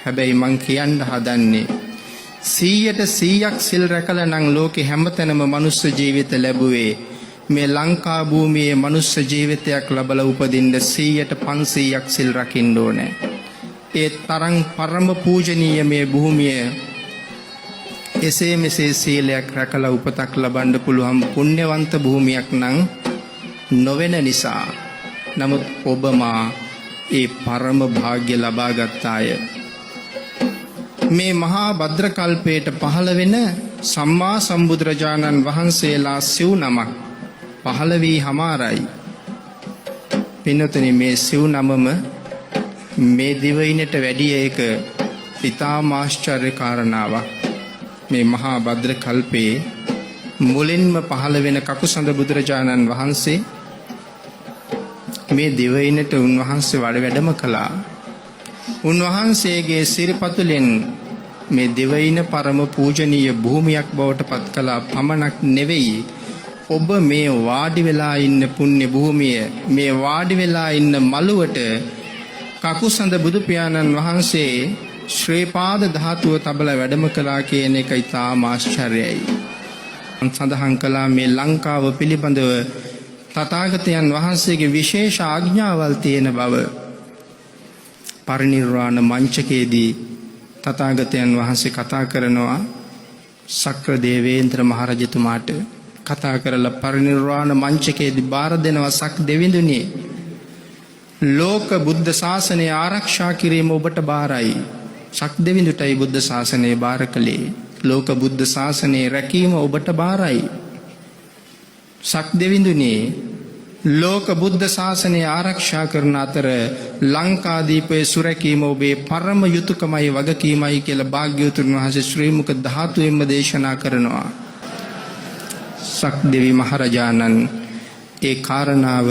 හැබැයි මං කියන්න හදන්නේ 100% සිල් රැකලා නම් ලෝකේ හැමතැනම මනුස්ස ජීවිත ලැබුවේ මේ ලංකා භූමියේ මනුස්ස ජීවිතයක් ලැබලා උපදින්න 100% සිල් රකින්න ඕනේ. ඒ තරම් පරම පූජනීය මේ භූමිය එසේ මෙසේ සීලයක් රැකලා උපතක් ලබන්න පුළුවන් පුණ්‍යවන්ත භූමියක් නම් නොවන නිසා. නමුත් ඔබමා ඒ පරම භාග්‍ය ලබා ගත්තාය. මේ මහා භද්‍ර කල්පයට පහළ වෙන සම්මා සම්බුදුරජාණන් වහන්සේලා සිව් නමක් පහළ වී හමාරයි. පින්නතුනි මේ සිව් නමම මේ දිවයිනට වැඩි එක ඉතාම ආශ්චර්ය කාරණාවක්. මේ මහා භද්‍ර කල්පයේ මුලින්ම පහළ වෙන කකුසඳ බුදුරජාණන් වහන්සේ මේ දිවයිනට උන්වහන්සේ වැඩම කළා. උන්වහන්සේගේ සිරිපතුලෙන් මේ දිවයින පරම පූජනීය භූමියක් බවට පත් කළා පමණක් නෙවෙයි, ඔබ මේ වාඩි වෙලා ඉන්න පුණ්‍ය භූමිය, මේ වාඩි වෙලා ඉන්න මළුවට කකුසඳ බුදු පියාණන් වහන්සේ ශ්‍රී පාද ධාතුව තබලා වැඩම කළා කියන එක ඉතාම ආශ්චර්යයි. සඳහන් කළා මේ ලංකාව පිළිබඳව තථාගතයන් වහන්සේගේ විශේෂ ආඥාවල් තියෙන බව. පරිනිර්වාණ මංචකයේදී තථාගතයන් වහන්සේ කතා කරනවා සක්‍ර දේවේන්ද්‍ර මහරජතුමාට. කතා කරලා පරිනිර්වාණ මංචකයේදී බාර දෙනවා සක් දෙවිඳුනි, ලෝක බුද්ධ ශාසනය ආරක්ෂා කිරීම ඔබට බාරයි. සක් දෙවිඳුටයි බුද්ධ ශාසනය බාර කළේ. ලෝක බුද්ධ ශාසනය රැකීම ඔබට බාරයි. සක් දෙවිඳුනි, ලෝක බුද්ධ ශාසනය ආරක්ෂා කරන අතර ලංකාදීපයේ සුරැකීම ඔබේ පරම යුතුයකමයි වගකීමයි කියලා භාග්‍යවතුන් වහන්සේ ශ්‍රී මුක ධාතුවෙන්ම දේශනා කරනවා. සක් දෙවි මහරජාණන් ඒ කාරණාව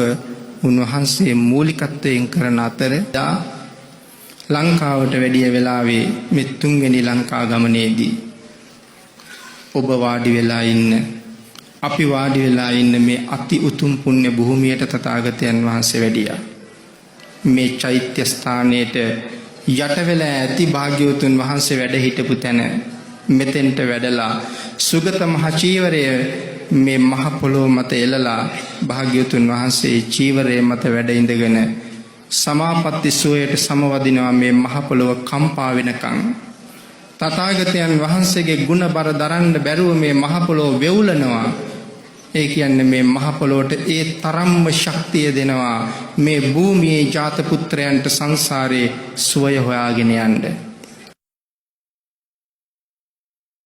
උන්වහන්සේ මූලිකත්වයෙන් කරන අතර ලංකාවට වැඩිය වෙලාවේ මේ තුන්වෙනි ලංකා ගමනේදී ඔබ වාඩි වෙලා ඉන්න, අපි වාඩි වෙලා ඉන්න මේ අති උතුම් පුණ්‍ය භූමියට තථාගතයන් වහන්සේ වැඩියා. මේ චෛත්‍ය ස්ථානයේට යට වෙලා ඇති භාග්‍යවතුන් වහන්සේ වැඩ හිටපු තැන මෙතෙන්ට වැඩලා සුගත මහ චීවරය මේ මහ පොළොව මත එළලා භාග්‍යවතුන් වහන්සේ චීවරය මත වැඩ ඉඳගෙන සමාපatti සෝයට සමවදිනවා. මේ මහ පොළොව කම්පා වෙනකන් තථාගතයන් වහන්සේගේ ගුණ බර දරන්න බැරුව මේ මහ පොළොව වෙවුලනවා. ඒ කියන්නේ මේ මහ පොළොවට ඒ තරම්ම ශක්තිය දෙනවා මේ භූමියේ ජාත පුත්‍රයන්ට සංසාරේ සුවය හොයාගෙන යන්න.